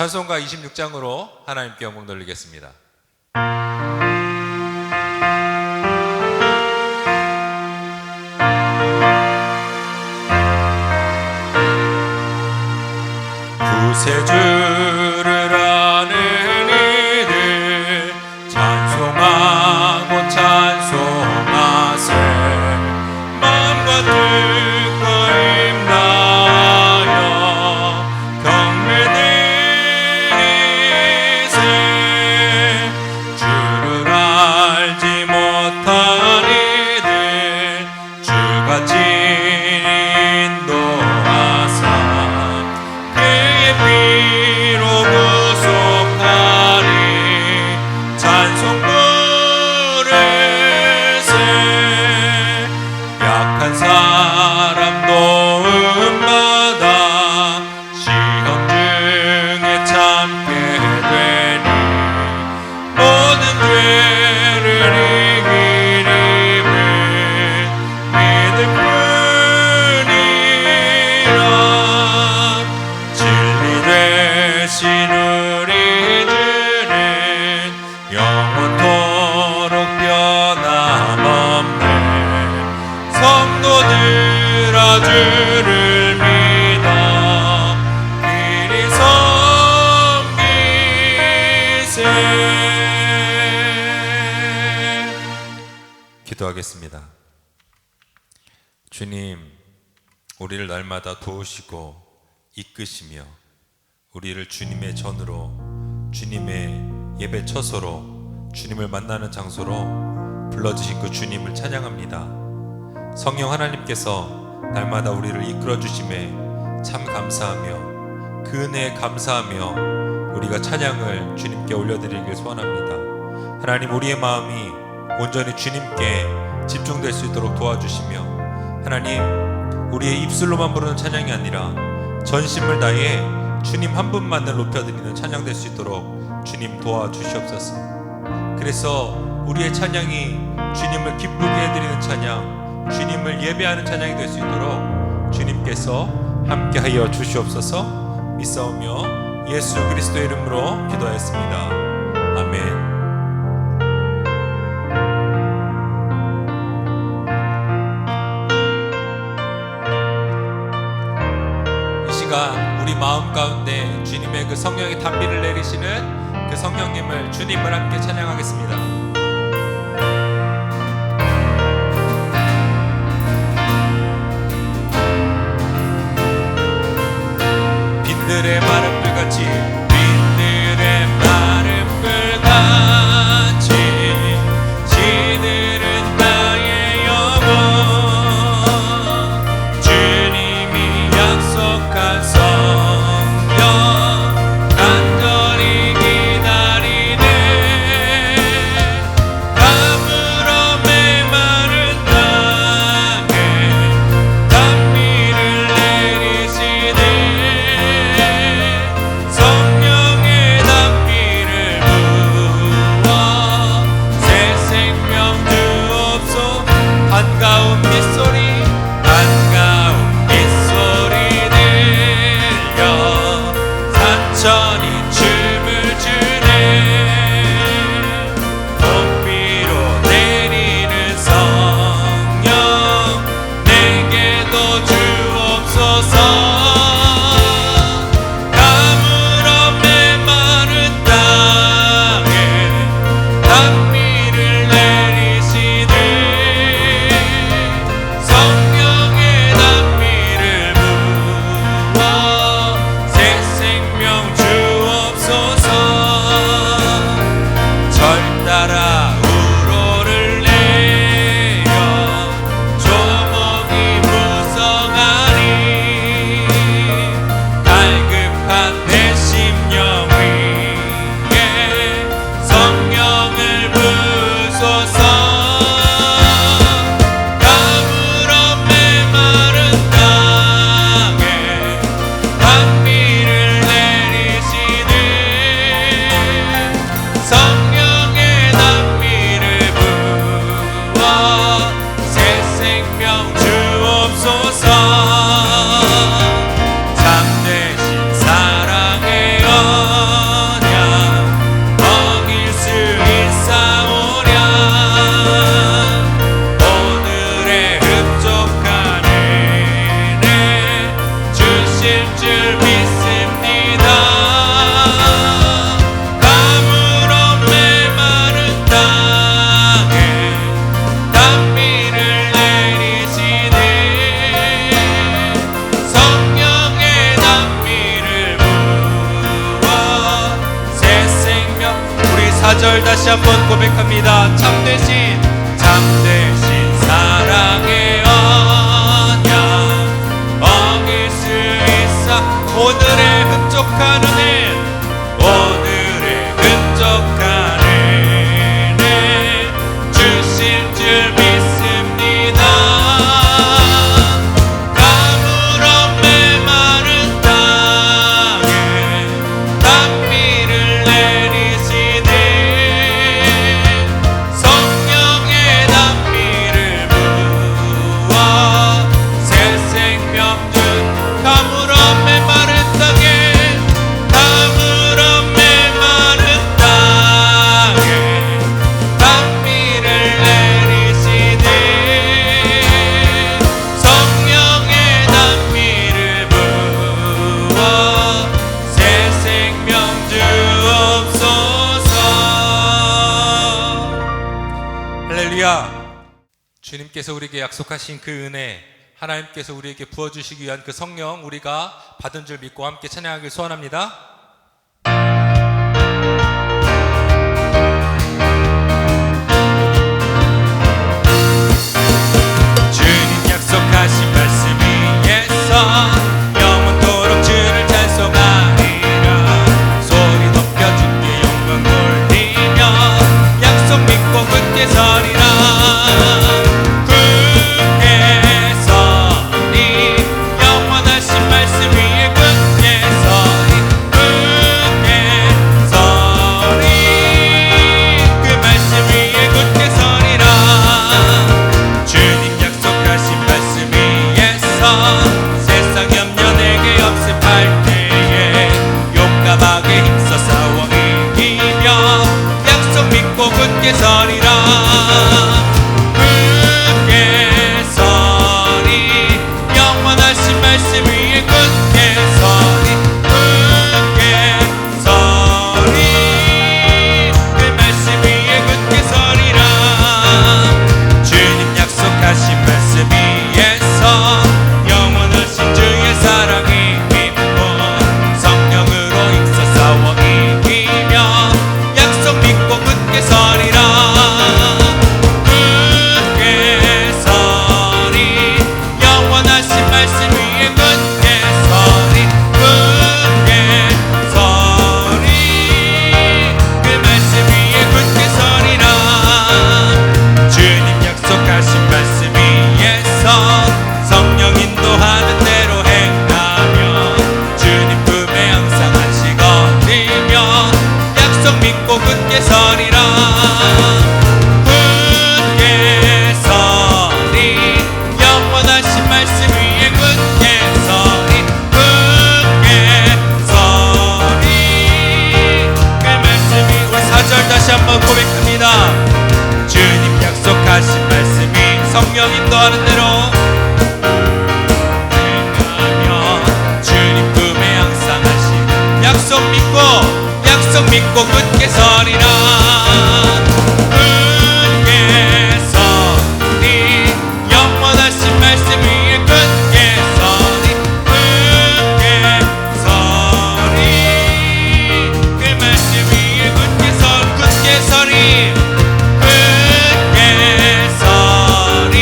찬송가 26장으로 하나님께 영광 돌리겠습니다. 구세주를 아는 이들 찬송하고 찬송하세. 마음과 뜻과 힘다하여 경배드리세. 주를 알지 못한 이들 주가 친히 인도하사 피로 구속하리. 찬송 부르세. 약한 사람 도움받아 시험 중에 참게 되니 모든 죄를 이기림을 믿을 뿐이라. 진리 되신 우리 주는 영원토록 변함없네. 성도들아 주를 믿어 길이 섬기세. 기도하겠습니다. 주님, 우리를 날마다 도우시고 이끄시며 우리를 주님의 전으로, 주님의 예배 처소로, 주님을 만나는 장소로 불러주신 그 주님을 찬양합니다. 성령 하나님께서 날마다 우리를 이끌어 주심에 참 감사하며 그 은혜에 감사하며 우리가 찬양을 주님께 올려드리길 소원합니다. 하나님, 우리의 마음이 온전히 주님께 집중될 수 있도록 도와주시며, 하나님, 우리의 입술로만 부르는 찬양이 아니라 전심을 다해 주님 한 분만을 높여드리는 찬양 될 수 있도록 주님 도와주시옵소서. 그래서 우리의 찬양이 주님을 기쁘게 해드리는 찬양, 주님을 예배하는 찬양이 될 수 있도록 주님께서 함께하여 주시옵소서. 믿사오며 예수 그리스도의 이름으로 기도하였습니다. 아멘. 우리 마음 가운데 주님의 그 성령의 단비를 내리시는 그 성령님을, 주님을 함께 찬양하겠습니다. 빈들의 마른 불같이, 빈들의 마른 불같이 시들은 나의 영혼. 주님이 약속한 성령 간절히 기다리네. 다시 한번 고백합니다. 참되신 사랑의 언약 어길 수 있어. 오늘의 흡족한 은혜, 오늘의 흡족한 은혜 주실 줄 믿습니다. 가물어 메마른 땅에 단비를 내리시네. 성령의 단비를 부어 새 생명 준. 가물어 메마른 땅에, 가물어 메마른 땅에 단비를 내리시네. 성령의 단비를 부어 새 생명 주옵소서. 할렐루야. 주님께서 우리에게 약속하신 그 은혜, 하나님께서 우리에게 부어주시기 위한 그 성령, 우리가 받은 줄 믿고 함께 찬양하길 소원합니다. 주님 약속하신 말씀 위에서 영원토록 주를 찬송하리라. 소리 높여 주께 영광 돌리며 약속 믿고 굳게 서리라. 굳게 서리, 영원하신 말씀 위에 굳게 서리. 굳게 서리, 그 말씀 위에 굳게 서리라. 주님 약속하신 말씀 위에서 세상 염려 내게 없음할 때에 용감하게 힘써 싸워 이기며 약속 믿고 굳게 서리라. 굳게 서리, 영원하신 말씀 위에 굳게 서리. 굳게 서리, 그 말씀 위에 굳게 서리라. 주님 약속하신 말씀 위에서 영원하신 주의 사랑이 믿고 성령으로 힘써 싸워 이기며 약속 믿고 굳게 서리라. 굳게 서리, 영원하신 말씀 위에 굳게 서리. 굳게 서리, 그 말씀 위에 굳게 서리라. 주님 약속하신 말씀 위에서 성령 인도하는 대로 행하며 주님 품에 항상 안식 얻으며 약속 믿고 굳게 서리라. 굳게 서리, 영원하신 말씀 위에 굳게 서리. 굳게 서리, 그 말씀 위에. 우리 4절 다시 한번 고백합니다. 주님 약속하신 말씀이 성령 인도하는 대로 행하며 주님 품에 항상 하신 약속 믿고 굳게 서리라. 굳게 서리, 영원하신 말씀 위에 굳게 서리. 굳게 서리, 그 말씀 위에 굳게 서리. 굳게 서리,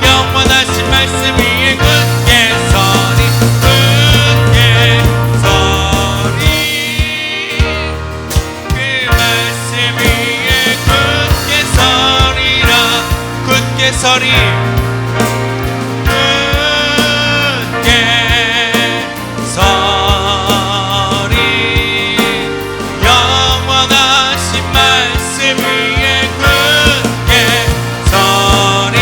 영원하신 말씀 위에 굳게 서리. 굳게 서리, 그 말씀 위에 굳게 서리라. 굳게 서리, 굳게 서리, 영원하신 말씀 위에 굳게 서리.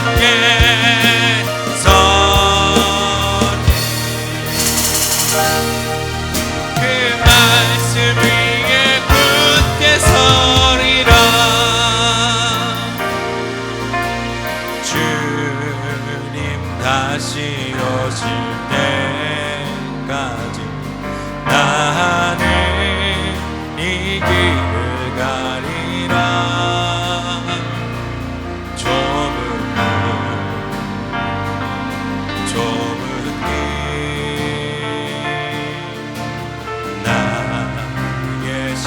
굳게 서리, 그 말씀 위에 굳게 서리라. 주님 다시 오실 때까지 나는 이 길을 가리라. 좁은 길 나의 신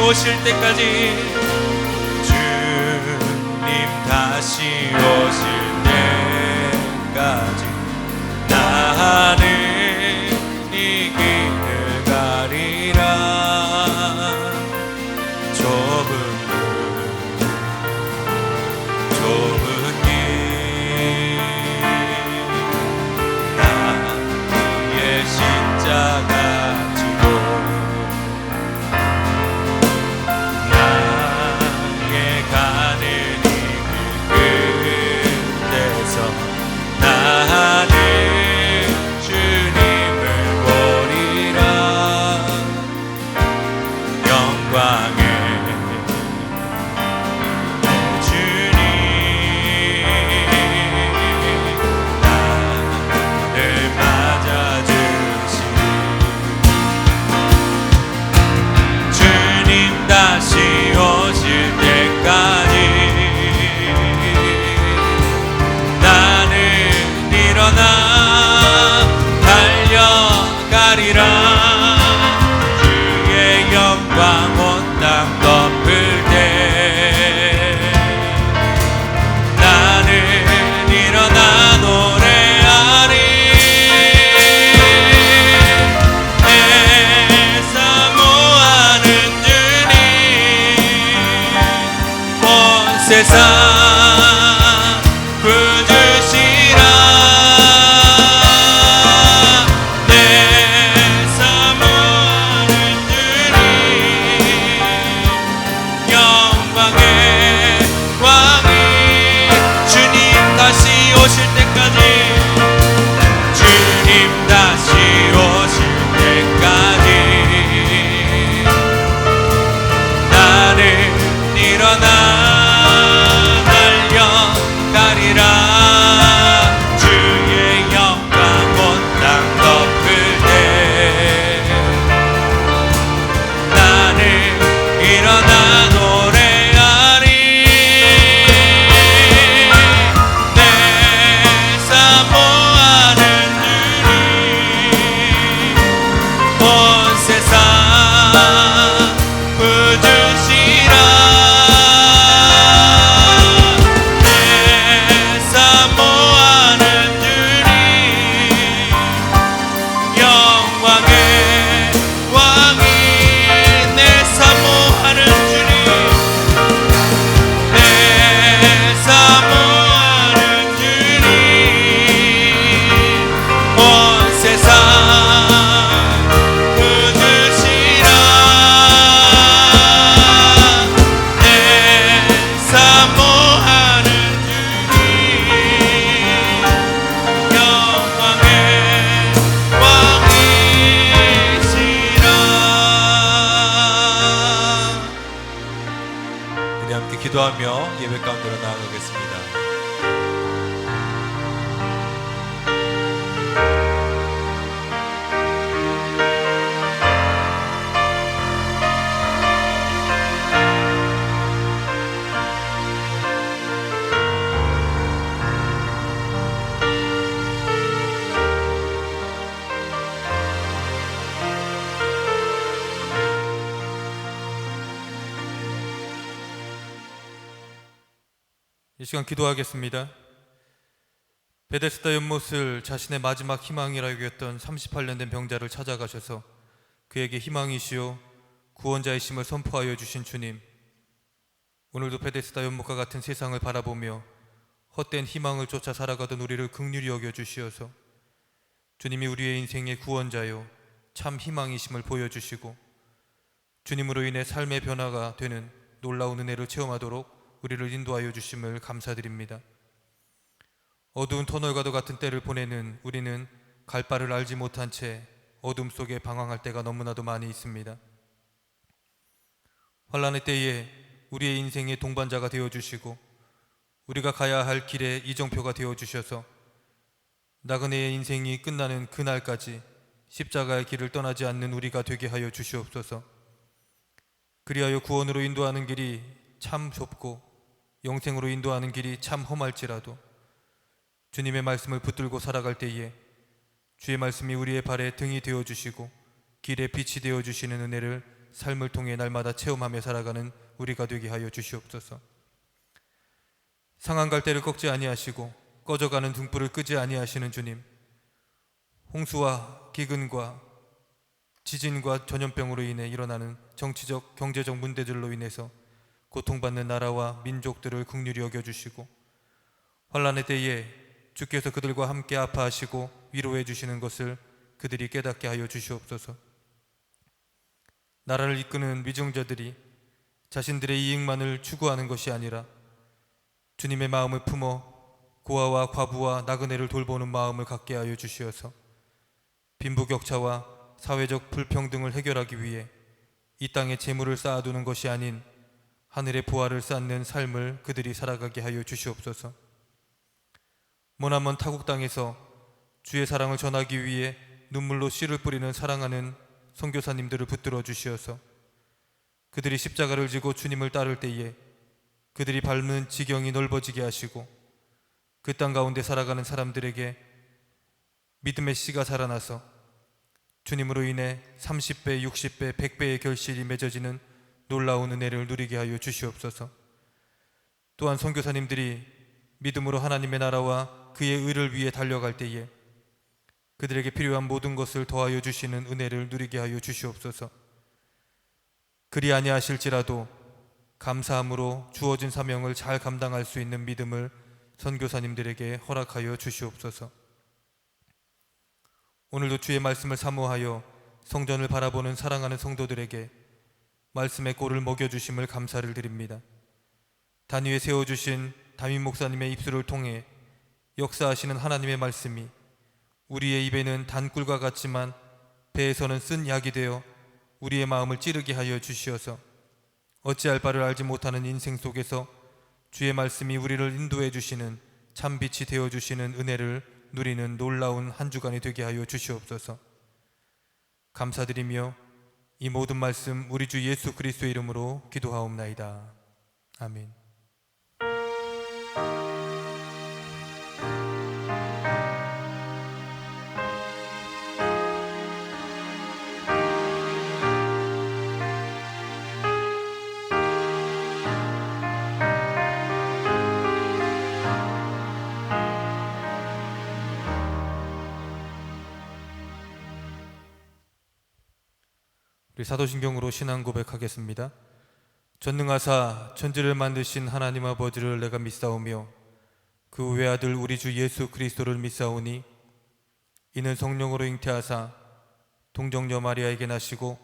오실 때까지 주님 다시 오실 때까지 나는 이 길을 가리라. 좁은 길 나의 십자가 지고 나의 가는 이 길 끝에서 나는 주님을 보리라. 영광의 주님 나를 맞아주시니 주님 다시 오실 때까지 나는 일어나 달려가리라. 주의 영광 온 땅 덮을 때 나는 일어나 노래하리. 내 사모하는 주님 온 세상 구주시라. 내 사모하는 주님 영광의 왕이 주님 다시 오실 때까지 주님 다시 오실 때까지 나는 일어나 달려가리라. 주의 영광 온 땅 덮을 때 나는 일어나 노래하리. 내 사모하는 주님 온 세상 구주시라. 내 사모하는 주님 영광의 왕이 내 사모하는 주님 내 사모하는 주님 온 세상 구주시라. 내 사모하는 주님 영광의 왕이시라. 우리 함께 기도하며 예배 가운데로 나아가겠습니다. 이 시간 기도하겠습니다. 베데스다 연못을 자신의 마지막 희망이라고 여겼던 38년 된 병자를 찾아가셔서 그에게 희망이시요 구원자이심을 선포하여 주신 주님, 오늘도 베데스다 연못과 같은 세상을 바라보며 헛된 희망을 쫓아 살아가던 우리를 긍휼히 여겨주시어서 주님이 우리의 인생의 구원자요 참 희망이심을 보여주시고 주님으로 인해 삶의 변화가 되는 놀라운 은혜를 체험하도록 우리를 인도하여 주심을 감사드립니다. 어두운 터널과도 같은 때를 보내는 우리는 갈 바를 알지 못한 채 어둠 속에 방황할 때가 너무나도 많이 있습니다. 환난의 때에 우리의 인생의 동반자가 되어주시고 우리가 가야 할 길의 이정표가 되어주셔서 나그네의 인생이 끝나는 그날까지 십자가의 길을 떠나지 않는 우리가 되게 하여 주시옵소서. 그리하여 구원으로 인도하는 길이 참 좁고 영생으로 인도하는 길이 참 험할지라도 주님의 말씀을 붙들고 살아갈 때에 주의 말씀이 우리의 발에 등이 되어주시고 길에 빛이 되어주시는 은혜를 삶을 통해 날마다 체험하며 살아가는 우리가 되게 하여 주시옵소서. 상한 갈대를 꺾지 아니하시고 꺼져가는 등불을 끄지 아니하시는 주님, 홍수와 기근과 지진과 전염병으로 인해 일어나는 정치적, 경제적 문제들로 인해서 고통받는 나라와 민족들을 긍휼히 여겨주시고 환난의 때에 주께서 그들과 함께 아파하시고 위로해 주시는 것을 그들이 깨닫게 하여 주시옵소서. 나라를 이끄는 위정자들이 자신들의 이익만을 추구하는 것이 아니라 주님의 마음을 품어 고아와 과부와 나그네를 돌보는 마음을 갖게 하여 주시어서 빈부격차와 사회적 불평등을 해결하기 위해 이 땅에 재물을 쌓아두는 것이 아닌 하늘의 부활을 쌓는 삶을 그들이 살아가게 하여 주시옵소서. 머나먼 타국 땅에서 주의 사랑을 전하기 위해 눈물로 씨를 뿌리는 사랑하는 선교사님들을 붙들어 주시어서 그들이 십자가를 지고 주님을 따를 때에 그들이 밟는 지경이 넓어지게 하시고 그 땅 가운데 살아가는 사람들에게 믿음의 씨가 자라나서 주님으로 인해 30배, 60배, 100배의 결실이 맺어지는 놀라운 은혜를 누리게 하여 주시옵소서. 또한 선교사님들이 믿음으로 하나님의 나라와 그의 의를 위해 달려갈 때에 그들에게 필요한 모든 것을 더하여 주시는 은혜를 누리게 하여 주시옵소서. 그리 아니하실지라도 감사함으로 주어진 사명을 잘 감당할 수 있는 믿음을 선교사님들에게 허락하여 주시옵소서. 오늘도 주의 말씀을 사모하여 성전을 바라보는 사랑하는 성도들에게 말씀의 꼴을 먹여주심을 감사를 드립니다. 단 위에 세워주신 담임 목사님의 입술을 통해 역사하시는 하나님의 말씀이 우리의 입에는 단꿀과 같지만 배에서는 쓴 약이 되어 우리의 마음을 찌르게 하여 주시어서 어찌할 바를 알지 못하는 인생 속에서 주의 말씀이 우리를 인도해 주시는 참빛이 되어 주시는 은혜를 누리는 놀라운 한 주간이 되게 하여 주시옵소서. 감사드리며 이 모든 말씀 우리 주 예수 그리스도의 이름으로 기도하옵나이다. 아멘. 우리 사도신경으로 신앙 고백하겠습니다. 전능하사 천지를 만드신 하나님 아버지를 내가 믿사오며 그 외아들 우리 주 예수 그리스도를 믿사오니 이는 성령으로 잉태하사 동정녀 마리아에게 나시고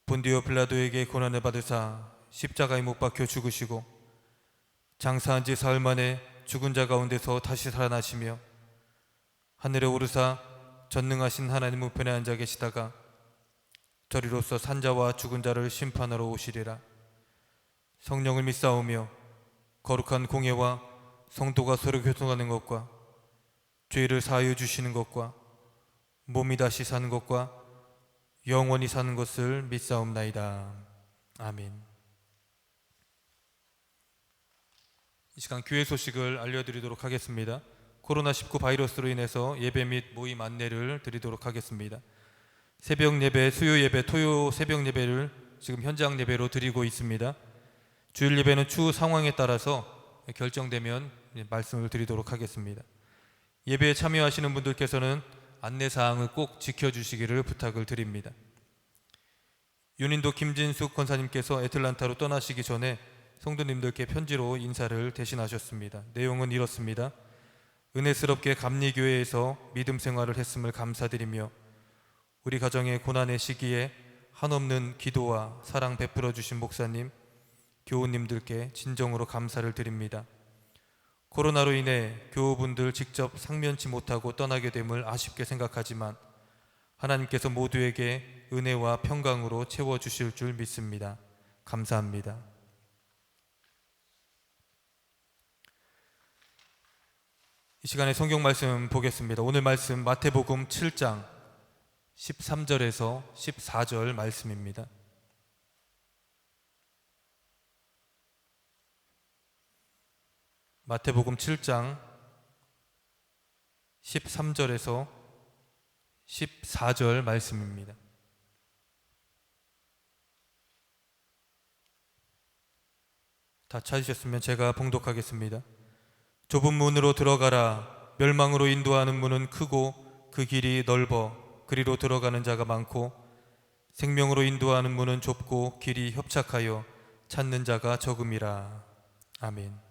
본디오 빌라도에게 고난을 받으사 십자가에 못 박혀 죽으시고 장사한 지 사흘 만에 죽은 자 가운데서 다시 살아나시며 하늘에 오르사 전능하신 하나님 우편에 앉아 계시다가 저리로서 산자와 죽은 자를 심판하러 오시리라. 성령을 믿사오며 거룩한 공예와 성도가 서로 교통하는 것과 죄를 사하여 주시는 것과 몸이 다시 사는 것과 영원히 사는 것을 믿사옵나이다. 아멘. 이 시간 교회 소식을 알려드리도록 하겠습니다. 코로나19 바이러스로 인해서 예배 및 모임 안내를 드리도록 하겠습니다. 새벽 예배, 수요 예배, 토요 새벽 예배를 지금 현장 예배로 드리고 있습니다. 주일 예배는 추후 상황에 따라서 결정되면 말씀을 드리도록 하겠습니다. 예배에 참여하시는 분들께서는 안내사항을 꼭 지켜주시기를 부탁을 드립니다. 윤인도 김진숙 권사님께서 애틀란타로 떠나시기 전에 성도님들께 편지로 인사를 대신하셨습니다. 내용은 이렇습니다. 은혜스럽게 감리교회에서 믿음 생활을 했음을 감사드리며 우리 가정의 고난의 시기에 한없는 기도와 사랑 베풀어 주신 목사님, 교우님들께 진정으로 감사를 드립니다. 코로나로 인해 교우분들 직접 상면치 못하고 떠나게 됨을 아쉽게 생각하지만 하나님께서 모두에게 은혜와 평강으로 채워주실 줄 믿습니다. 감사합니다. 이 시간에 성경 말씀 보겠습니다. 오늘 말씀 마태복음 7장 13절에서 14절 말씀입니다. 마태복음 7장 13절에서 14절 말씀입니다. 다 찾으셨으면 제가 봉독하겠습니다. 좁은 문으로 들어가라. 멸망으로 인도하는 문은 크고 그 길이 넓어 그리로 들어가는 자가 많고 생명으로 인도하는 문은 좁고 길이 협착하여 찾는 자가 적음이라. 아멘.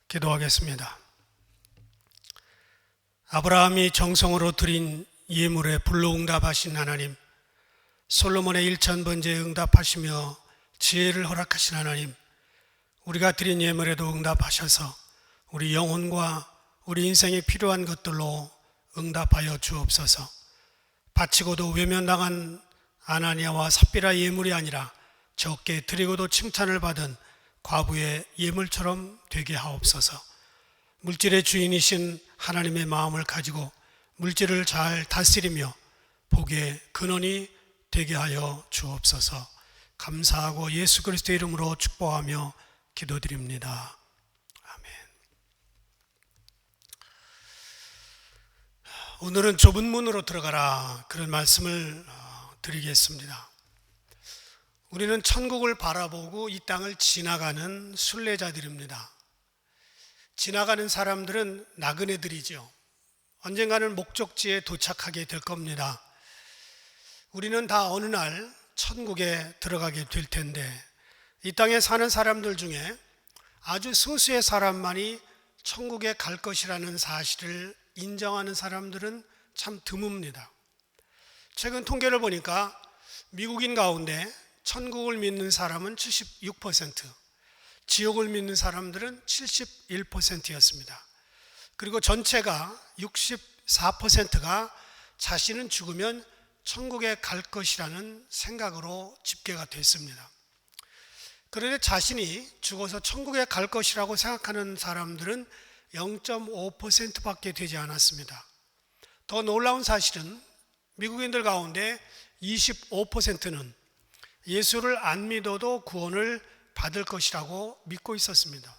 기도하겠습니다. 아브라함이 정성으로 드린 예물에 불로응답하신 하나님, 솔로몬의 1000번제에 응답하시며 지혜를 허락하신 하나님, 우리가 드린 예물에도 응답하셔서 우리 영혼과 우리 인생에 필요한 것들로 응답하여 주옵소서. 바치고도 외면당한 아나니아와 삽비라 예물이 아니라 적게 드리고도 칭찬을 받은 과부의 예물처럼 되게 하옵소서. 물질의 주인이신 하나님의 마음을 가지고 물질을 잘 다스리며 복의 근원이 되게 하여 주옵소서. 감사하고 예수 그리스도의 이름으로 축복하며 기도드립니다. 아멘. 오늘은 좁은 문으로 들어가라, 그런 말씀을 드리겠습니다. 우리는 천국을 바라보고 이 땅을 지나가는 순례자들입니다. 지나가는 사람들은 나그네들이죠. 언젠가는 목적지에 도착하게 될 겁니다. 우리는 다 어느 날 천국에 들어가게 될 텐데, 이 땅에 사는 사람들 중에 아주 소수의 사람만이 천국에 갈 것이라는 사실을 인정하는 사람들은 참 드뭅니다. 최근 통계를 보니까 미국인 가운데 천국을 믿는 사람은 76%, 지옥을 믿는 사람들은 71%였습니다. 그리고 전체가 64%가 자신은 죽으면 천국에 갈 것이라는 생각으로 집계가 됐습니다. 그런데 자신이 죽어서 천국에 갈 것이라고 생각하는 사람들은 0.5%밖에 되지 않았습니다. 더 놀라운 사실은 미국인들 가운데 25%는 예수를 안 믿어도 구원을 받을 것이라고 믿고 있었습니다.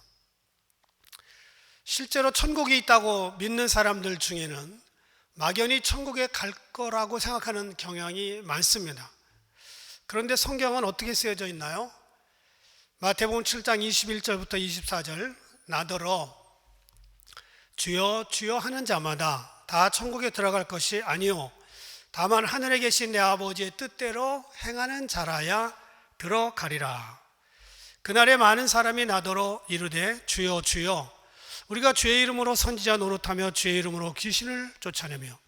실제로 천국이 있다고 믿는 사람들 중에는 막연히 천국에 갈 거라고 생각하는 경향이 많습니다. 그런데 성경은 어떻게 쓰여져 있나요? 마태복음 7장 21절부터 24절, 나더러 주여 주여 하는 자마다 다 천국에 들어갈 것이 아니요 다만 하늘에 계신 내 아버지의 뜻대로 행하는 자라야 들어가리라. 그날에 많은 사람이 나더러 이르되 주여 주여 우리가 주의 이름으로 선지자 노릇하며 주의 이름으로 귀신을 쫓아내며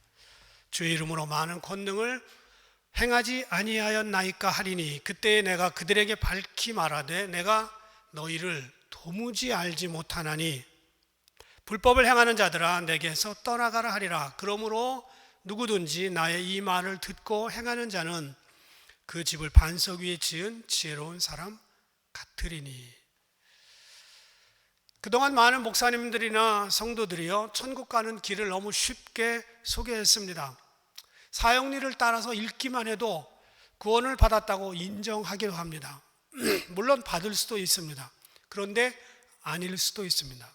주의 이름으로 많은 권능을 행하지 아니하였나이까 하리니 그때에 내가 그들에게 밝히 말하되 내가 너희를 도무지 알지 못하나니 불법을 행하는 자들아 내게서 떠나가라 하리라. 그러므로 누구든지 나의 이 말을 듣고 행하는 자는 그 집을 반석 위에 지은 지혜로운 사람 같으리니. 그동안 많은 목사님들이나 성도들이요 천국 가는 길을 너무 쉽게 소개했습니다. 사형리를 따라서 읽기만 해도 구원을 받았다고 인정하기도 합니다. 물론 받을 수도 있습니다. 그런데 아닐 수도 있습니다.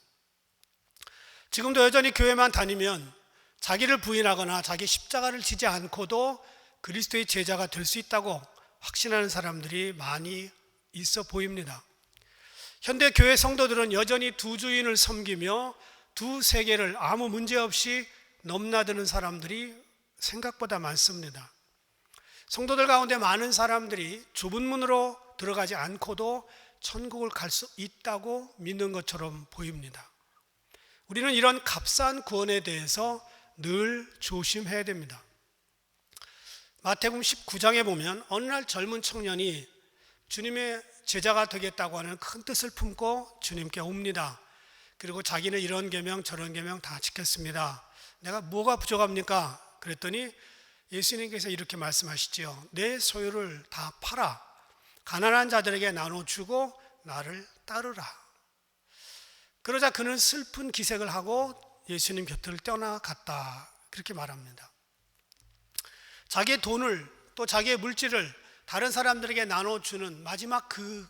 지금도 여전히 교회만 다니면 자기를 부인하거나 자기 십자가를 지지 않고도 그리스도의 제자가 될 수 있다고 확신하는 사람들이 많이 있어 보입니다. 현대 교회 성도들은 여전히 두 주인을 섬기며 두 세계를 아무 문제 없이 넘나드는 사람들이 생각보다 많습니다. 성도들 가운데 많은 사람들이 좁은 문으로 들어가지 않고도 천국을 갈 수 있다고 믿는 것처럼 보입니다. 우리는 이런 값싼 구원에 대해서 늘 조심해야 됩니다. 마태복음 19장에 보면 어느 날 젊은 청년이 주님의 제자가 되겠다고 하는 큰 뜻을 품고 주님께 옵니다. 그리고 자기는 이런 계명 저런 계명 다 지켰습니다. 내가 뭐가 부족합니까? 그랬더니 예수님께서 이렇게 말씀하시죠. 내 소유를 다 팔아 가난한 자들에게 나눠주고 나를 따르라. 그러자 그는 슬픈 기색을 하고 예수님 곁을 떠나갔다. 그렇게 말합니다. 자기의 돈을 또 자기의 물질을 다른 사람들에게 나눠주는 마지막 그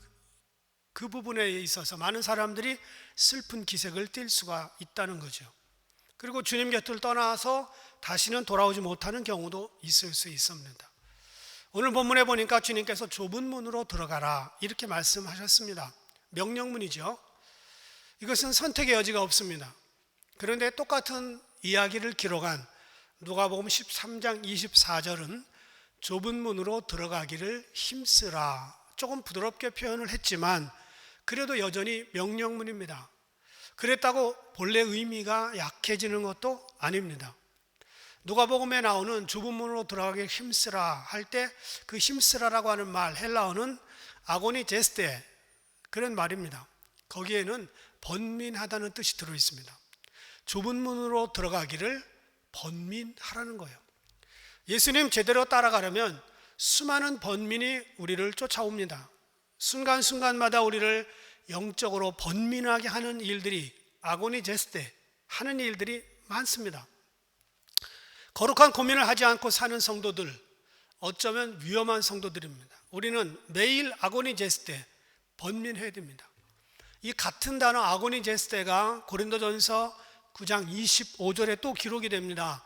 부분에 있어서 많은 사람들이 슬픈 기색을 띌 수가 있다는 거죠. 그리고 주님 곁을 떠나서 다시는 돌아오지 못하는 경우도 있을 수 있습니다. 오늘 본문에 보니까 주님께서 좁은 문으로 들어가라 이렇게 말씀하셨습니다. 명령문이죠. 이것은 선택의 여지가 없습니다. 그런데 똑같은 이야기를 기록한 누가복음 13장 24절은 좁은 문으로 들어가기를 힘쓰라. 조금 부드럽게 표현을 했지만 그래도 여전히 명령문입니다. 그랬다고 본래 의미가 약해지는 것도 아닙니다. 누가복음에 나오는 좁은 문으로 들어가기를 힘쓰라 할 때 그 힘쓰라라고 하는 말 헬라어는 아고니 제스테 그런 말입니다. 거기에는 번민하다는 뜻이 들어 있습니다. 좁은 문으로 들어가기를 번민하라는 거예요. 예수님 제대로 따라가려면 수많은 번민이 우리를 쫓아옵니다. 순간순간마다 우리를 영적으로 번민하게 하는 일들이 아고니 제스테 하는 일들이 많습니다. 거룩한 고민을 하지 않고 사는 성도들 어쩌면 위험한 성도들입니다. 우리는 매일 아고니 제스테 번민해야 됩니다. 이 같은 단어 아고니 제스테가 고린도전서 9장 25절에 또 기록이 됩니다.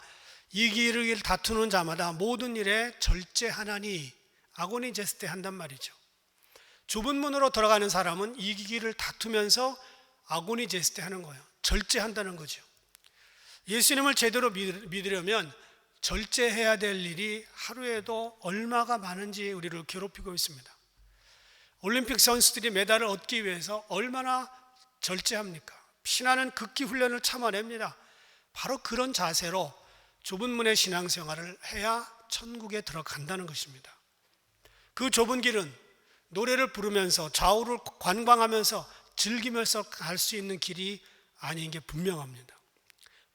이기를 다투는 자마다 모든 일에 절제하나니 아고니 제스테 한단 말이죠. 좁은 문으로 들어가는 사람은 이기기를 다투면서 아고니 제스테 하는 거예요. 절제한다는 거죠. 예수님을 제대로 믿으려면 절제해야 될 일이 하루에도 얼마가 많은지 우리를 괴롭히고 있습니다. 올림픽 선수들이 메달을 얻기 위해서 얼마나 절제합니까? 피나는 극기 훈련을 참아냅니다. 바로 그런 자세로 좁은 문의 신앙생활을 해야 천국에 들어간다는 것입니다. 그 좁은 길은 노래를 부르면서 좌우를 관광하면서 즐기면서 갈 수 있는 길이 아닌 게 분명합니다.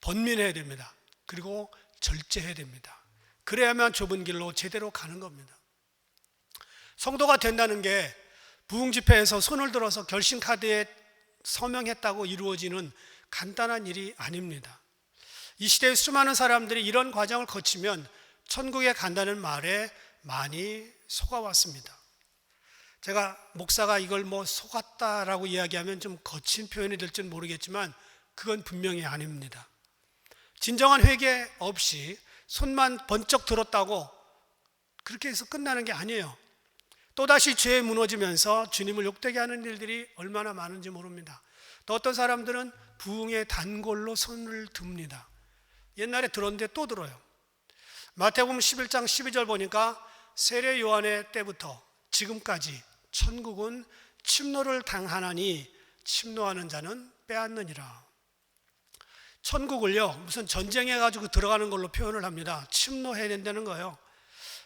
번민해야 됩니다. 그리고 절제해야 됩니다. 그래야만 좁은 길로 제대로 가는 겁니다. 성도가 된다는 게 부흥집회에서 손을 들어서 결신카드에 서명했다고 이루어지는 간단한 일이 아닙니다. 이 시대의 수많은 사람들이 이런 과정을 거치면 천국에 간다는 말에 많이 속아왔습니다. 제가 목사가 이걸 속았다라고 이야기하면 좀 거친 표현이 될지는 모르겠지만 그건 분명히 아닙니다. 진정한 회개 없이 손만 번쩍 들었다고 그렇게 해서 끝나는 게 아니에요. 또다시 죄에 무너지면서 주님을 욕되게 하는 일들이 얼마나 많은지 모릅니다. 또 어떤 사람들은 부흥의 단골로 손을 듭니다. 옛날에 들었는데 또 들어요. 마태복음 11장 12절 보니까 세례 요한의 때부터 지금까지 천국은 침노를 당하나니 침노하는 자는 빼앗느니라. 천국을요 무슨 전쟁해가지고 들어가는 걸로 표현을 합니다. 침노해야 된다는 거예요.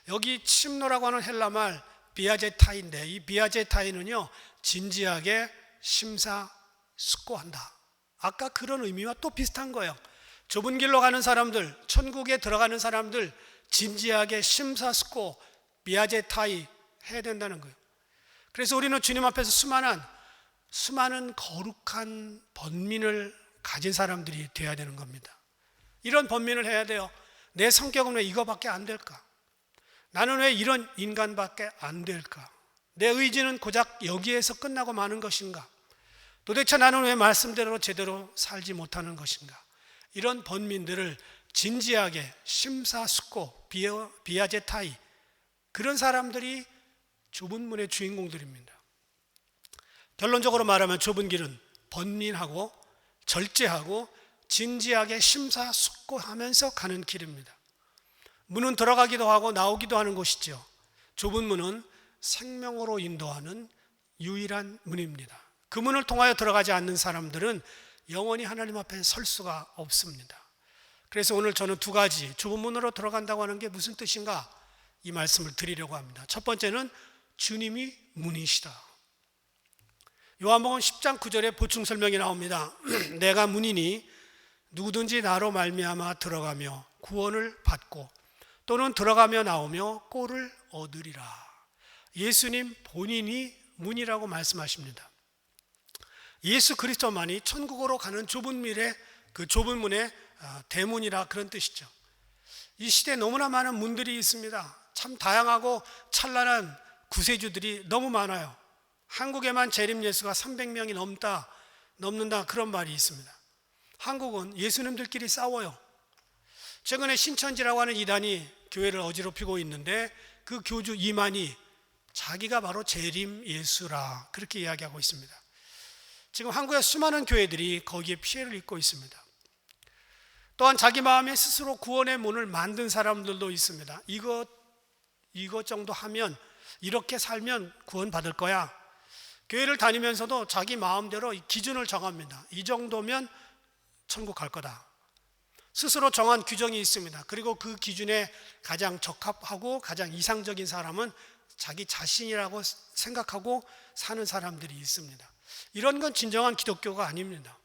여기 침노라고 하는 헬라말 비아제타인데, 이 비아제타인은요 진지하게 심사숙고한다. 아까 그런 의미와 또 비슷한 거예요. 좁은 길로 가는 사람들, 천국에 들어가는 사람들 진지하게 심사숙고 비아제타이 해야 된다는 거예요. 그래서 우리는 주님 앞에서 수많은 거룩한 번민을 가진 사람들이 되어야 되는 겁니다. 이런 번민을 해야 돼요. 내 성격은 왜 이거밖에 안 될까? 나는 왜 이런 인간밖에 안 될까? 내 의지는 고작 여기에서 끝나고 마는 것인가? 도대체 나는 왜 말씀대로 제대로 살지 못하는 것인가? 이런 번민들을 진지하게 심사숙고 비아제타이, 그런 사람들이 좁은 문의 주인공들입니다. 결론적으로 말하면 좁은 길은 번민하고 절제하고 진지하게 심사숙고하면서 가는 길입니다. 문은 들어가기도 하고 나오기도 하는 곳이죠. 좁은 문은 생명으로 인도하는 유일한 문입니다. 그 문을 통하여 들어가지 않는 사람들은 영원히 하나님 앞에 설 수가 없습니다. 그래서 오늘 저는 두 가지, 좁은 문으로 들어간다고 하는 게 무슨 뜻인가, 이 말씀을 드리려고 합니다. 첫 번째는 주님이 문이시다. 요한복음 10장 9절에 보충 설명이 나옵니다. 내가 문이니 누구든지 나로 말미암아 들어가며 구원을 받고 또는 들어가며 나오며 꼴을 얻으리라. 예수님 본인이 문이라고 말씀하십니다. 예수 그리스도만이 천국으로 가는 좁은 길의 그 좁은 문의 대문이라, 그런 뜻이죠. 이 시대에 너무나 많은 문들이 있습니다. 참 다양하고 찬란한 구세주들이 너무 많아요. 한국에만 재림 예수가 300명이 넘는다, 그런 말이 있습니다. 한국은 예수님들끼리 싸워요. 최근에 신천지라고 하는 이단이 교회를 어지럽히고 있는데 그 교주 이만희 자기가 바로 재림 예수라 그렇게 이야기하고 있습니다. 지금 한국의 수많은 교회들이 거기에 피해를 입고 있습니다. 또한 자기 마음에 스스로 구원의 문을 만든 사람들도 있습니다. 이것 정도 하면, 이렇게 살면 구원 받을 거야. 교회를 다니면서도 자기 마음대로 기준을 정합니다. 이 정도면 천국 갈 거다. 스스로 정한 규정이 있습니다. 그리고 그 기준에 가장 적합하고 가장 이상적인 사람은 자기 자신이라고 생각하고 사는 사람들이 있습니다. 이런 건 진정한 기독교가 아닙니다.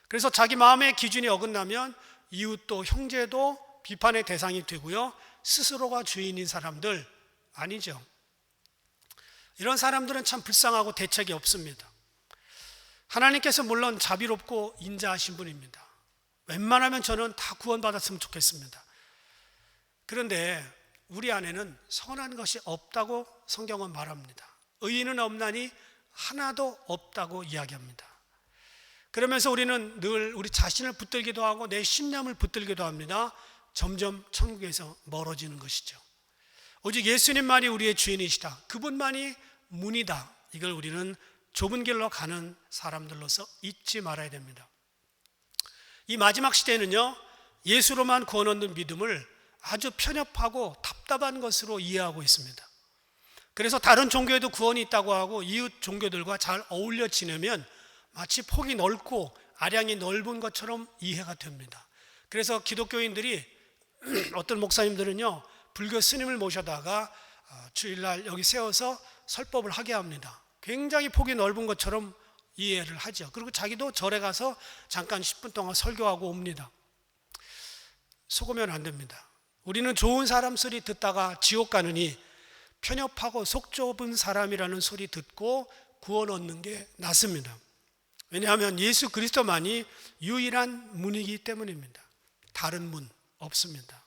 그래서 자기 마음의 기준이 어긋나면 이웃도 형제도 비판의 대상이 되고요, 스스로가 주인인 사람들 아니죠. 이런 사람들은 참 불쌍하고 대책이 없습니다. 하나님께서 물론 자비롭고 인자하신 분입니다. 웬만하면 저는 다 구원받았으면 좋겠습니다. 그런데 우리 안에는 선한 것이 없다고 성경은 말합니다. 의인은 없나니 하나도 없다고 이야기합니다. 그러면서 우리는 늘 우리 자신을 붙들기도 하고 내 신념을 붙들기도 합니다. 점점 천국에서 멀어지는 것이죠. 오직 예수님만이 우리의 주인이시다, 그분만이 문이다, 이걸 우리는 좁은 길로 가는 사람들로서 잊지 말아야 됩니다. 이 마지막 시대는요, 예수로만 구원 얻는 믿음을 아주 편협하고 답답한 것으로 이해하고 있습니다. 그래서 다른 종교에도 구원이 있다고 하고 이웃 종교들과 잘 어울려 지내면 마치 폭이 넓고 아량이 넓은 것처럼 이해가 됩니다. 그래서 기독교인들이 어떤 목사님들은요, 불교 스님을 모셔다가 주일날 여기 세워서 설법을 하게 합니다. 굉장히 폭이 넓은 것처럼 이해를 하죠. 그리고 자기도 절에 가서 잠깐 10분 동안 설교하고 옵니다. 속으면 안 됩니다. 우리는 좋은 사람 소리 듣다가 지옥 가느니 편협하고 속 좁은 사람이라는 소리 듣고 구원 얻는 게 낫습니다. 왜냐하면 예수 그리스도만이 유일한 문이기 때문입니다. 다른 문 없습니다.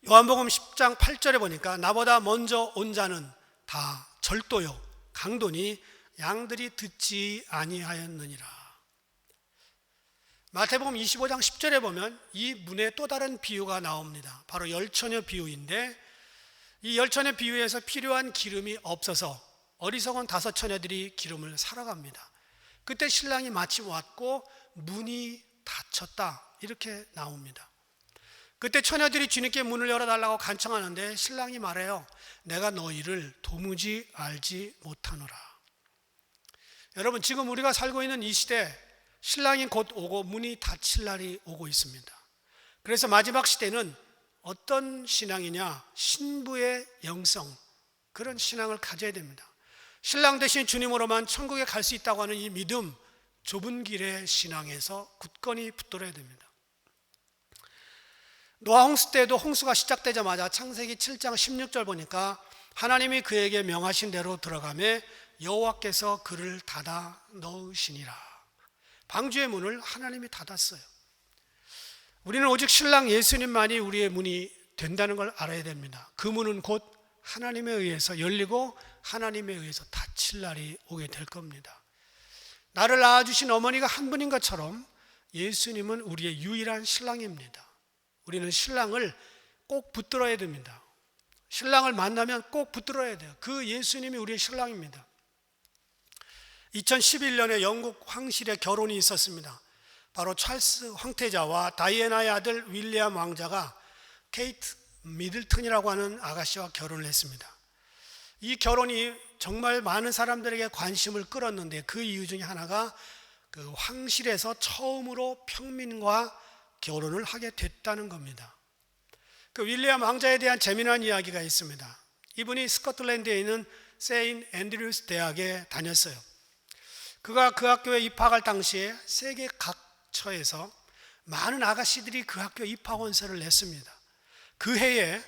요한복음 10장 8절에 보니까 나보다 먼저 온 자는 다 절도요 강도니 양들이 듣지 아니하였느니라. 마태복음 25장 10절에 보면 이 문의 또 다른 비유가 나옵니다. 바로 열처녀 비유인데, 이 열처녀 비유에서 필요한 기름이 없어서 어리석은 5 처녀들이 기름을 사러 갑니다. 그때 신랑이 마침 왔고 문이 닫혔다, 이렇게 나옵니다. 그때 처녀들이 주님께 문을 열어달라고 간청하는데 신랑이 말해요. 내가 너희를 도무지 알지 못하노라. 여러분, 지금 우리가 살고 있는 이 시대, 신랑이 곧 오고 문이 닫힐 날이 오고 있습니다. 그래서 마지막 시대는 어떤 신앙이냐? 신부의 영성, 그런 신앙을 가져야 됩니다. 신랑 대신 주님으로만 천국에 갈 수 있다고 하는 이 믿음, 좁은 길의 신앙에서 굳건히 붙들어야 됩니다. 노아 홍수 때도 홍수가 시작되자마자 창세기 7장 16절 보니까 하나님이 그에게 명하신 대로 들어가매 여호와께서 그를 닫아 넣으시니라. 방주의 문을 하나님이 닫았어요. 우리는 오직 신랑 예수님만이 우리의 문이 된다는 걸 알아야 됩니다. 그 문은 곧 하나님에 의해서 열리고 하나님에 의해서 닫힐 날이 오게 될 겁니다. 나를 낳아주신 어머니가 한 분인 것처럼 예수님은 우리의 유일한 신랑입니다. 우리는 신랑을 꼭 붙들어야 됩니다. 신랑을 만나면 꼭 붙들어야 돼요. 그 예수님이 우리의 신랑입니다. 2011년에 영국 황실에 결혼이 있었습니다. 바로 찰스 황태자와 다이애나의 아들 윌리엄 왕자가 케이트 미들턴이라고 하는 아가씨와 결혼을 했습니다. 이 결혼이 정말 많은 사람들에게 관심을 끌었는데 그 이유 중에 하나가 그 황실에서 처음으로 평민과 결혼을 하게 됐다는 겁니다. 그 윌리엄 왕자에 대한 재미난 이야기가 있습니다. 이분이 스코틀랜드에 있는 세인 앤드류스 대학에 다녔어요. 그가 그 학교에 입학할 당시에 세계 각처에서 많은 아가씨들이 그 학교에 입학원서를 냈습니다. 그 해에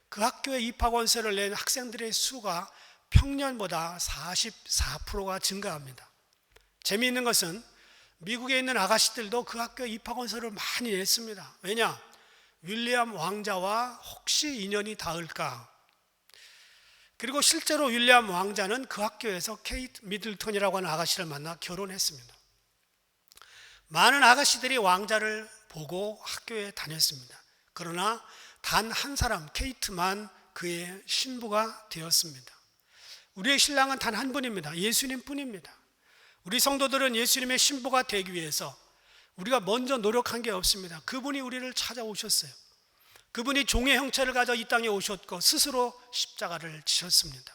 그 학교에 입학원서를 낸 학생들의 수가 평년보다 44%가 증가합니다. 재미있는 것은 미국에 있는 아가씨들도 그 학교에 입학원서를 많이 냈습니다. 왜냐? 윌리엄 왕자와 혹시 인연이 닿을까? 그리고 실제로 윌리엄 왕자는 그 학교에서 케이트 미들턴이라고 하는 아가씨를 만나 결혼했습니다. 많은 아가씨들이 왕자를 보고 학교에 다녔습니다. 그러나 단 한 사람, 케이트만 그의 신부가 되었습니다. 우리의 신랑은 단 한 분입니다. 예수님 뿐입니다. 우리 성도들은 예수님의 신부가 되기 위해서 우리가 먼저 노력한 게 없습니다. 그분이 우리를 찾아오셨어요. 그분이 종의 형체를 가져 이 땅에 오셨고 스스로 십자가를 지셨습니다.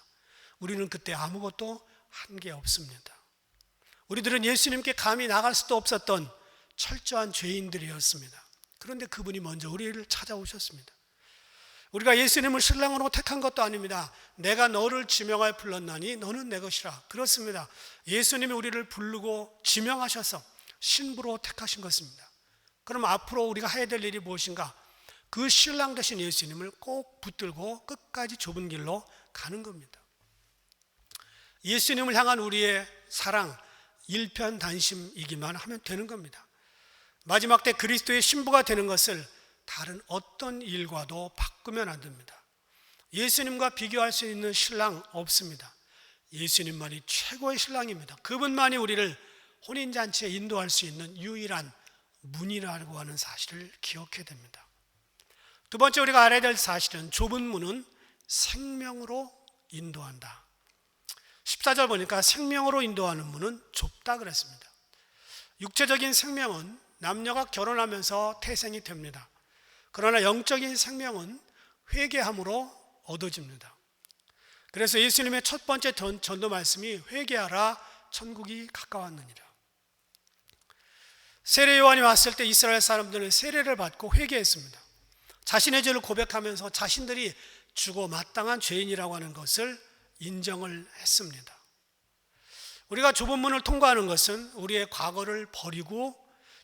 우리는 그때 아무것도 한 게 없습니다. 우리들은 예수님께 감히 나갈 수도 없었던 철저한 죄인들이었습니다. 그런데 그분이 먼저 우리를 찾아오셨습니다. 우리가 예수님을 신랑으로 택한 것도 아닙니다. 내가 너를 지명하여 불렀나니 너는 내 것이라. 그렇습니다. 예수님이 우리를 부르고 지명하셔서 신부로 택하신 것입니다. 그럼 앞으로 우리가 해야 될 일이 무엇인가? 그 신랑 되신 예수님을 꼭 붙들고 끝까지 좁은 길로 가는 겁니다. 예수님을 향한 우리의 사랑, 일편단심이기만 하면 되는 겁니다. 마지막 때 그리스도의 신부가 되는 것을 다른 어떤 일과도 바꾸면 안 됩니다. 예수님과 비교할 수 있는 신랑 없습니다. 예수님만이 최고의 신랑입니다. 그분만이 우리를 혼인잔치에 인도할 수 있는 유일한 문이라고 하는 사실을 기억해야 됩니다. 두 번째 우리가 알아야 될 사실은 좁은 문은 생명으로 인도한다. 14절 보니까 생명으로 인도하는 문은 좁다 그랬습니다. 육체적인 생명은 남녀가 결혼하면서 태생이 됩니다. 그러나 영적인 생명은 회개함으로 얻어집니다. 그래서 예수님의 첫 번째 전도 말씀이 회개하라 천국이 가까웠느니라. 세례 요한이 왔을 때 이스라엘 사람들은 세례를 받고 회개했습니다. 자신의 죄를 고백하면서 자신들이 주고 마땅한 죄인이라고 하는 것을 인정을 했습니다. 우리가 좁은 문을 통과하는 것은 우리의 과거를 버리고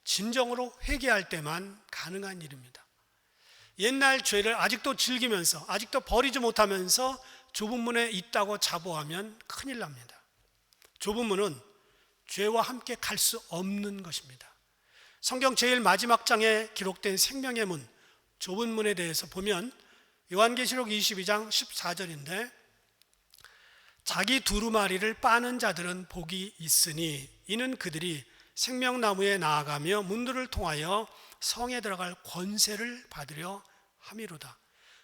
진정으로 회개할 때만 가능한 일입니다. 옛날 죄를 아직도 즐기면서 아직도 버리지 못하면서 좁은 문에 있다고 자부하면 큰일 납니다. 좁은 문은 죄와 함께 갈 수 없는 것입니다. 성경 제일 마지막 장에 기록된 생명의 문, 좁은 문에 대해서 보면 요한계시록 22장 14절인데 자기 두루마리를 빠는 자들은 복이 있으니 이는 그들이 생명나무에 나아가며 문들을 통하여 성에 들어갈 권세를 받으려 함이로다.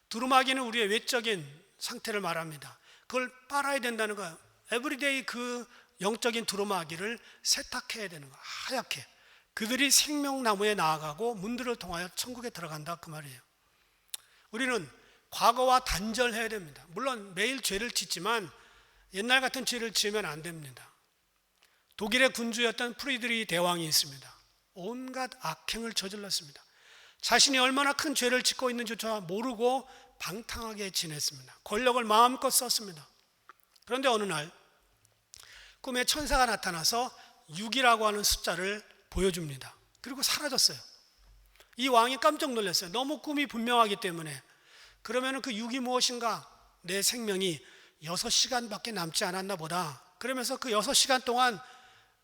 두루마기는 우리의 외적인 상태를 말합니다. 그걸 빨아야 된다는 거예요. 에브리데이 그 영적인 두루마기를 세탁해야 되는 거예요. 하얗게. 그들이 생명나무에 나아가고 문들을 통하여 천국에 들어간다 그 말이에요. 우리는 과거와 단절해야 됩니다. 물론 매일 죄를 짓지만 옛날 같은 죄를 지으면 안 됩니다. 독일의 군주였던 프리드리히 대왕이 있습니다. 온갖 악행을 저질렀습니다. 자신이 얼마나 큰 죄를 짓고 있는지조차 모르고 방탕하게 지냈습니다. 권력을 마음껏 썼습니다. 그런데 어느 날 꿈에 천사가 나타나서 6이라고 하는 숫자를 보여줍니다. 그리고 사라졌어요. 이 왕이 깜짝 놀랐어요. 너무 꿈이 분명하기 때문에. 그러면 그 6이 무엇인가? 내 생명이 6시간밖에 남지 않았나 보다. 그러면서 그 6시간 동안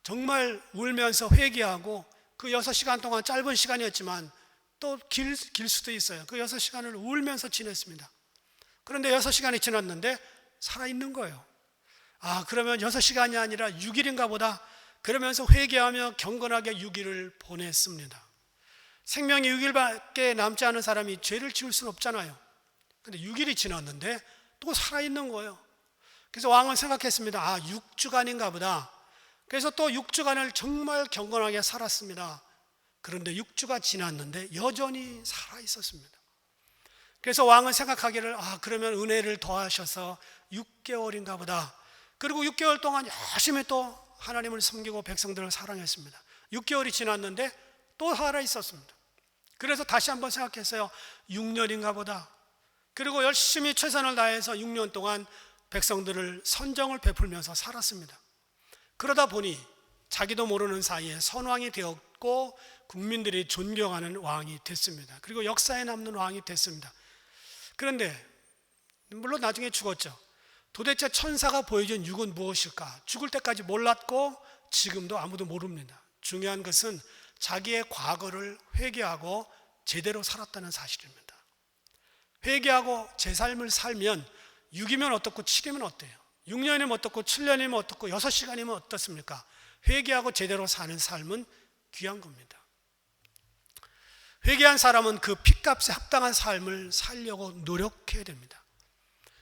정말 울면서 회개하고 그 6시간 동안 짧은 시간이었지만 또 길 수도 있어요. 그 6시간을 울면서 지냈습니다. 그런데 6시간이 지났는데 살아있는 거예요. 아, 그러면 6시간이 아니라 6일인가 보다. 그러면서 회개하며 경건하게 6일을 보냈습니다. 생명이 6일밖에 남지 않은 사람이 죄를 지을 수는 없잖아요. 근데 6일이 지났는데 또 살아있는 거예요. 그래서 왕은 생각했습니다. 아, 6주간인가 보다. 그래서 또 6주간을 정말 경건하게 살았습니다. 그런데 6주가 지났는데 여전히 살아있었습니다. 그래서 왕은 생각하기를 그러면 은혜를 더하셔서 6개월인가 보다. 그리고 6개월 동안 열심히 또 하나님을 섬기고 백성들을 사랑했습니다. 6개월이 지났는데 또 살아있었습니다. 그래서 다시 한번 생각했어요. 6년인가 보다. 그리고 열심히 최선을 다해서 6년 동안 백성들을 선정을 베풀면서 살았습니다. 그러다 보니 자기도 모르는 사이에 선왕이 되었고 국민들이 존경하는 왕이 됐습니다. 그리고 역사에 남는 왕이 됐습니다. 그런데 물론 나중에 죽었죠. 도대체 천사가 보여준 6은 무엇일까? 죽을 때까지 몰랐고 지금도 아무도 모릅니다. 중요한 것은 자기의 과거를 회개하고 제대로 살았다는 사실입니다. 회개하고 제 삶을 살면 6이면 어떻고 7이면 어때요? 6년이면 어떻고 7년이면 어떻고 6시간이면 어떻습니까? 회개하고 제대로 사는 삶은 귀한 겁니다. 회개한 사람은 그 핏값에 합당한 삶을 살려고 노력해야 됩니다.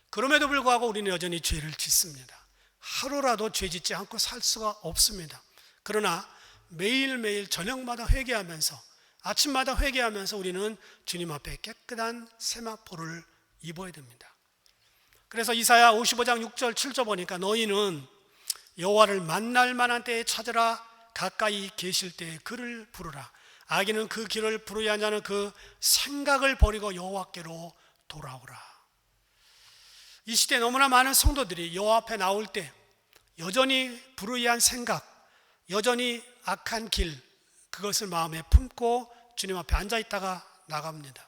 그럼에도 불구하고 우리는 여전히 죄를 짓습니다. 하루라도 죄 짓지 않고 살 수가 없습니다. 그러나 매일매일 저녁마다 회개하면서 아침마다 회개하면서 우리는 주님 앞에 깨끗한 세마포를 입어야 됩니다. 그래서 이사야 55장 6절 7절 보니까 너희는 여호와를 만날 만한 때에 찾으라 가까이 계실 때에 그를 부르라 악인은 그 길을 부르지 않는 그 생각을 버리고 여호와께로 돌아오라. 이 시대에 너무나 많은 성도들이 여호와 앞에 나올 때 여전히 불의한 생각, 여전히 악한 길 그것을 마음에 품고 주님 앞에 앉아있다가 나갑니다.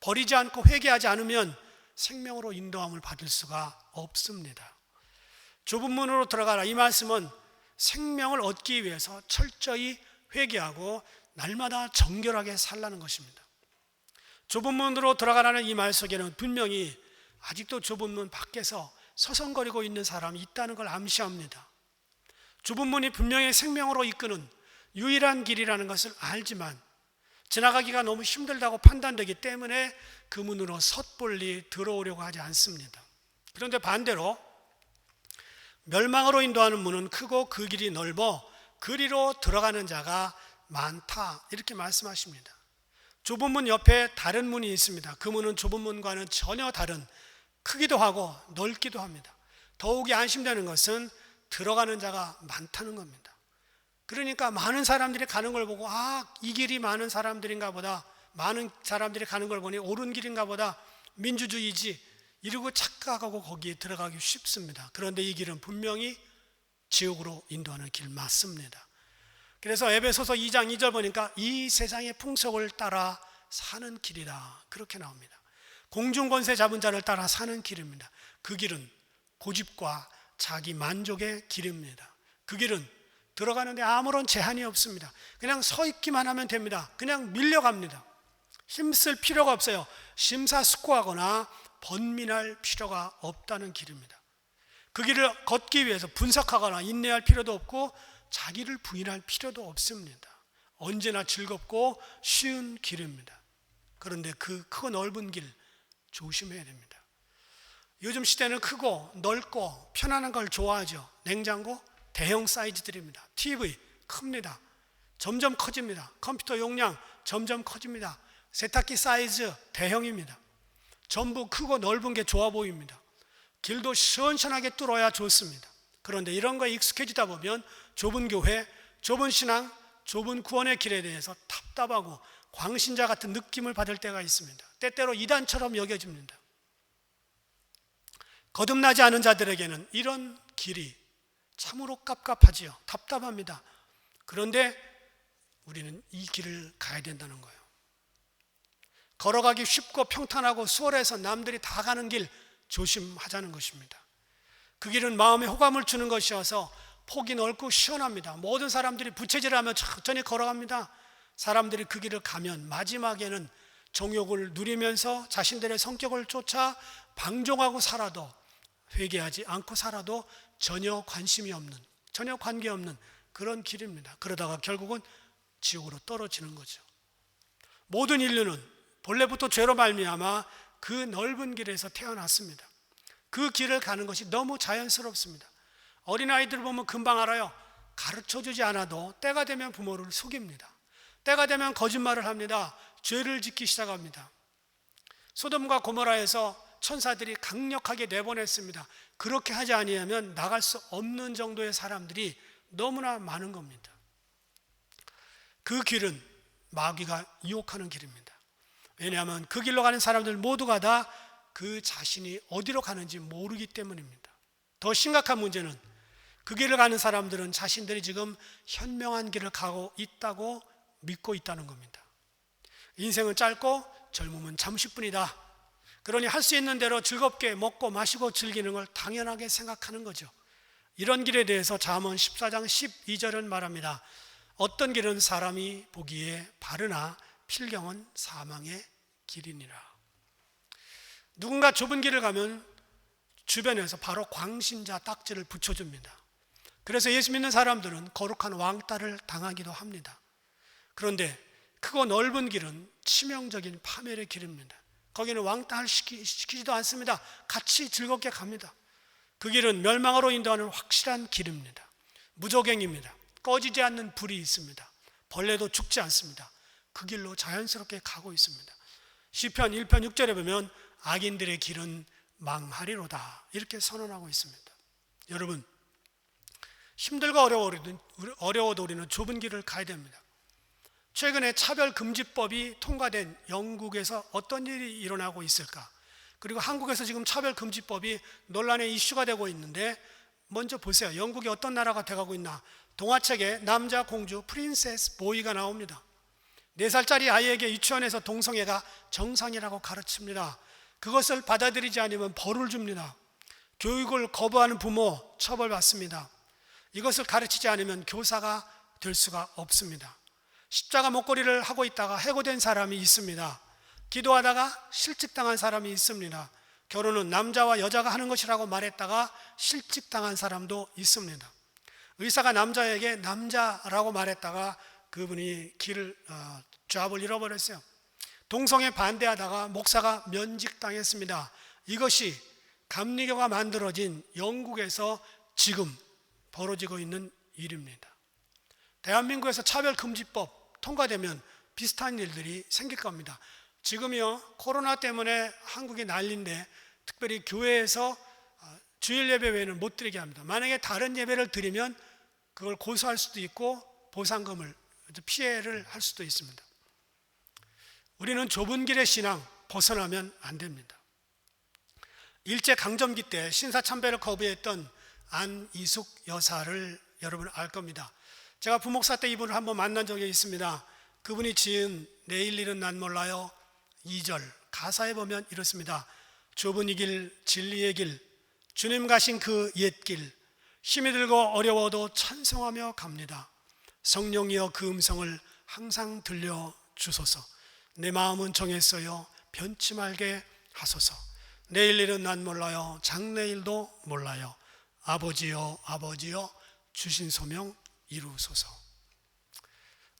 버리지 않고 회개하지 않으면 생명으로 인도함을 받을 수가 없습니다. 좁은 문으로 들어가라 이 말씀은 생명을 얻기 위해서 철저히 회개하고 날마다 정결하게 살라는 것입니다. 좁은 문으로 들어가라는 이 말 속에는 분명히 아직도 좁은 문 밖에서 서성거리고 있는 사람이 있다는 걸 암시합니다. 좁은 문이 분명히 생명으로 이끄는 유일한 길이라는 것을 알지만 지나가기가 너무 힘들다고 판단되기 때문에 그 문으로 섣불리 들어오려고 하지 않습니다. 그런데 반대로 멸망으로 인도하는 문은 크고 그 길이 넓어 그리로 들어가는 자가 많다 이렇게 말씀하십니다. 좁은 문 옆에 다른 문이 있습니다. 그 문은 좁은 문과는 전혀 다른 크기도 하고 넓기도 합니다. 더욱이 안심되는 것은 들어가는 자가 많다는 겁니다. 그러니까 많은 사람들이 가는 걸 보고 이 길이 많은 사람들인가 보다, 많은 사람들이 가는 걸 보니 옳은 길인가 보다, 민주주의지 이러고 착각하고 거기에 들어가기 쉽습니다. 그런데 이 길은 분명히 지옥으로 인도하는 길 맞습니다. 그래서 에베소서 2장 2절 보니까 이 세상의 풍속을 따라 사는 길이다, 그렇게 나옵니다. 공중권세 잡은 자를 따라 사는 길입니다. 그 길은 고집과 자기 만족의 길입니다. 그 길은 들어가는데 아무런 제한이 없습니다. 그냥 서 있기만 하면 됩니다. 그냥 밀려갑니다. 힘쓸 필요가 없어요. 심사숙고하거나 번민할 필요가 없다는 길입니다. 그 길을 걷기 위해서 분석하거나 인내할 필요도 없고 자기를 부인할 필요도 없습니다. 언제나 즐겁고 쉬운 길입니다. 그런데 그 크고 넓은 길 조심해야 됩니다. 요즘 시대는 크고 넓고 편안한 걸 좋아하죠. 냉장고 대형 사이즈들입니다. TV 큽니다. 점점 커집니다. 컴퓨터 용량 점점 커집니다. 세탁기 사이즈 대형입니다. 전부 크고 넓은 게 좋아 보입니다. 길도 시원시원하게 뚫어야 좋습니다. 그런데 이런 거에 익숙해지다 보면 좁은 교회, 좁은 신앙, 좁은 구원의 길에 대해서 답답하고 광신자 같은 느낌을 받을 때가 있습니다. 때때로 이단처럼 여겨집니다. 거듭나지 않은 자들에게는 이런 길이 참으로 깝깝하지요. 답답합니다. 그런데 우리는 이 길을 가야 된다는 거예요. 걸어가기 쉽고 평탄하고 수월해서 남들이 다 가는 길 조심하자는 것입니다. 그 길은 마음에 호감을 주는 것이어서 폭이 넓고 시원합니다. 모든 사람들이 부채질하며 천천히 걸어갑니다. 사람들이 그 길을 가면 마지막에는 정욕을 누리면서 자신들의 성격을 쫓아 방종하고 살아도, 회개하지 않고 살아도 전혀 관심이 없는, 전혀 관계없는 그런 길입니다. 그러다가 결국은 지옥으로 떨어지는 거죠. 모든 인류는 본래부터 죄로 말미암아 그 넓은 길에서 태어났습니다. 그 길을 가는 것이 너무 자연스럽습니다. 어린아이들 보면 금방 알아요. 가르쳐주지 않아도 때가 되면 부모를 속입니다. 때가 되면 거짓말을 합니다. 죄를 짓기 시작합니다. 소돔과 고모라에서 천사들이 강력하게 내보냈습니다. 그렇게 하지 아니하면 나갈 수 없는 정도의 사람들이 너무나 많은 겁니다. 그 길은 마귀가 유혹하는 길입니다. 왜냐하면 그 길로 가는 사람들 모두가 다 그 자신이 어디로 가는지 모르기 때문입니다. 더 심각한 문제는 그 길을 가는 사람들은 자신들이 지금 현명한 길을 가고 있다고 믿고 있다는 겁니다. 인생은 짧고 젊음은 잠시뿐이다. 그러니 할 수 있는 대로 즐겁게 먹고 마시고 즐기는 걸 당연하게 생각하는 거죠. 이런 길에 대해서 잠언 14장 12절은 말합니다. 어떤 길은 사람이 보기에 바르나 필경은 사망의 길이니라. 누군가 좁은 길을 가면 주변에서 바로 광신자 딱지를 붙여줍니다. 그래서 예수 믿는 사람들은 거룩한 왕따를 당하기도 합니다. 그런데 크고 넓은 길은 치명적인 파멸의 길입니다. 거기는 왕따를 시키지도 않습니다. 같이 즐겁게 갑니다. 그 길은 멸망으로 인도하는 확실한 길입니다. 무조갱입니다. 꺼지지 않는 불이 있습니다. 벌레도 죽지 않습니다. 그 길로 자연스럽게 가고 있습니다. 시편 1편 6절에 보면 악인들의 길은 망하리로다 이렇게 선언하고 있습니다. 여러분, 힘들고 어려워도 우리는 좁은 길을 가야 됩니다. 최근에 차별금지법이 통과된 영국에서 어떤 일이 일어나고 있을까? 그리고 한국에서 지금 차별금지법이 논란의 이슈가 되고 있는데, 먼저 보세요. 영국이 어떤 나라가 돼가고 있나? 동화책에 남자 공주 프린세스 보이가 나옵니다. 4살짜리 아이에게 유치원에서 동성애가 정상이라고 가르칩니다. 그것을 받아들이지 않으면 벌을 줍니다. 교육을 거부하는 부모 처벌받습니다. 이것을 가르치지 않으면 교사가 될 수가 없습니다. 십자가 목걸이를 하고 있다가 해고된 사람이 있습니다. 기도하다가 실직당한 사람이 있습니다. 결혼은 남자와 여자가 하는 것이라고 말했다가 실직당한 사람도 있습니다. 의사가 남자에게 남자라고 말했다가 그분이 잡을 잃어버렸어요. 동성애 반대하다가 목사가 면직당했습니다. 이것이 감리교가 만들어진 영국에서 지금 벌어지고 있는 일입니다. 대한민국에서 차별금지법 통과되면 비슷한 일들이 생길 겁니다. 지금이요, 코로나 때문에 한국이 난리인데 특별히 교회에서 주일 예배 외에는 못 드리게 합니다. 만약에 다른 예배를 드리면 그걸 고소할 수도 있고 보상금을 피해를 할 수도 있습니다. 우리는 좁은 길의 신앙 벗어나면 안 됩니다. 일제 강점기 때 신사참배를 거부했던 안이숙 여사를 여러분 알 겁니다. 제가 부목사 때 이분을 한번 만난 적이 있습니다. 그분이 지은 내일 일은 난 몰라요 2절 가사에 보면 이렇습니다. 좁은 이 길 진리의 길 주님 가신 그 옛길 힘이 들고 어려워도 찬송하며 갑니다. 성령이여 그 음성을 항상 들려주소서. 내 마음은 정했어요 변치 말게 하소서. 내일 일은 난 몰라요 장래일도 몰라요. 아버지여 아버지여 주신 소명 이루소서.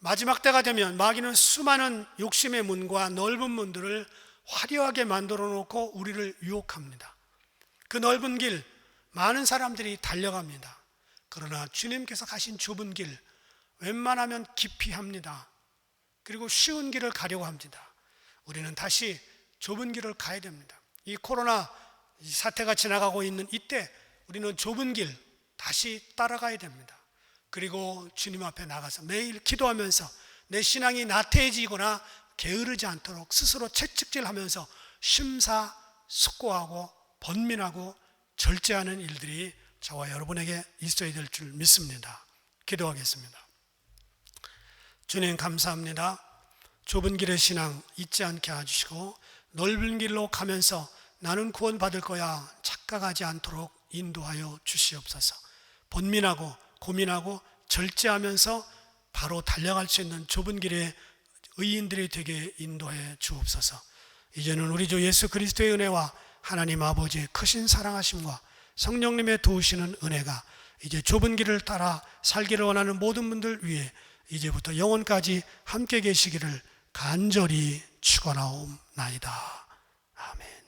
마지막 때가 되면 마귀는 수많은 욕심의 문과 넓은 문들을 화려하게 만들어 놓고 우리를 유혹합니다. 그 넓은 길 많은 사람들이 달려갑니다. 그러나 주님께서 가신 좁은 길 웬만하면 깊이 합니다. 그리고 쉬운 길을 가려고 합니다. 우리는 다시 좁은 길을 가야 됩니다. 이 코로나 사태가 지나가고 있는 이때 우리는 좁은 길 다시 따라가야 됩니다. 그리고 주님 앞에 나가서 매일 기도하면서 내 신앙이 나태해지거나 게으르지 않도록 스스로 채찍질하면서 심사숙고하고 번민하고 절제하는 일들이 저와 여러분에게 있어야 될 줄 믿습니다. 기도하겠습니다. 주님 감사합니다. 좁은 길의 신앙 잊지 않게 해주시고 넓은 길로 가면서 나는 구원받을 거야 착각하지 않도록 인도하여 주시옵소서. 번민하고 고민하고 절제하면서 바로 달려갈 수 있는 좁은 길에 의인들이 되게 인도해 주옵소서. 이제는 우리 주 예수 그리스도의 은혜와 하나님 아버지의 크신 사랑하심과 성령님의 도우시는 은혜가 이제 좁은 길을 따라 살기를 원하는 모든 분들 위해 이제부터 영원까지 함께 계시기를 간절히 축원하옵나이다. 아멘.